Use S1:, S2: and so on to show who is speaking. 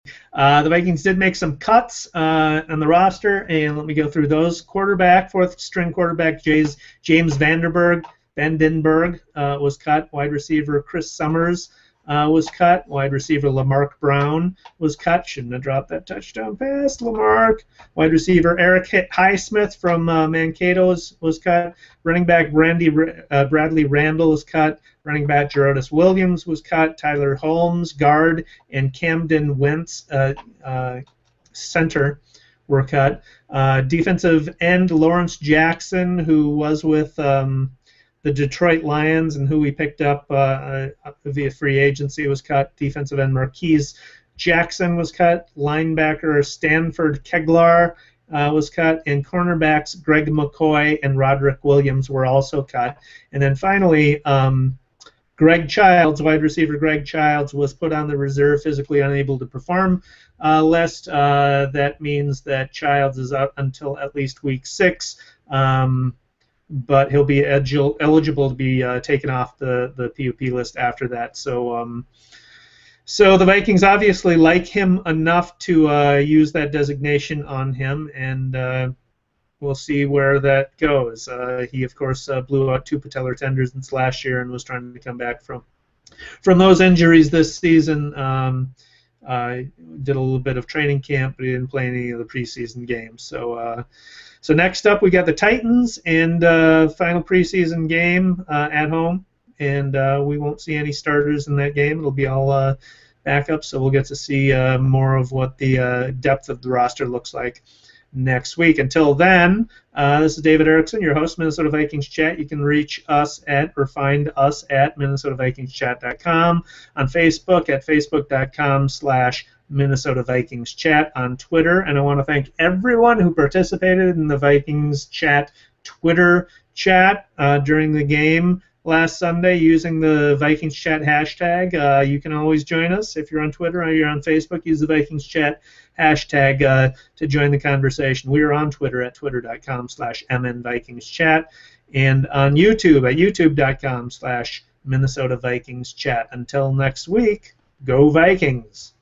S1: The Vikings did make some cuts on the roster, and let me go through those. Quarterback, fourth-string quarterback James Vandenberg was cut. Wide receiver Chris Summers was cut. Wide receiver Lamarck Brown was cut. Shouldn't have dropped that touchdown pass, Lamarck. Wide receiver Eric Highsmith from Mankato was cut. Running back Bradley Randall was cut. Running back Gerodis Williams was cut. Tyler Holmes, guard, and Camden Wentz, center, were cut. Defensive end Lawrence Jackson, who was with the Detroit Lions and who we picked up via free agency, was cut. Defensive end Marquise Jackson was cut. Linebacker Stanford Keglar was cut. And cornerbacks Greg McCoy and Roderick Williams were also cut. And then finally, Greg Childs, wide receiver Greg Childs, was put on the reserve physically unable to perform list. That means that Childs is out until at least week 6. But he'll be eligible to be taken off the PUP list after that. So the Vikings obviously like him enough to use that designation on him, and we'll see where that goes. He, of course, blew out 2 patellar tendons last year and was trying to come back from those injuries this season. Did a little bit of training camp, but he didn't play any of the preseason games. So next up, we got the Titans and final preseason game at home, and we won't see any starters in that game. It'll be all backups, so we'll get to see more of what the depth of the roster looks like next week. Until then, this is David Erickson, your host, Minnesota Vikings Chat. You can reach us at or find us at MinnesotaVikingsChat.com, on Facebook at Facebook.com/Minnesota Vikings Chat, on Twitter. And I want to thank everyone who participated in the Vikings Chat Twitter chat during the game last Sunday using the Vikings Chat hashtag. You can always join us if you're on Twitter or you're on Facebook. Use the Vikings Chat hashtag to join the conversation. We are on Twitter at twitter.com/MNVikingsChat and on YouTube at youtube.com/Minnesota Vikings Chat. Until next week, go Vikings!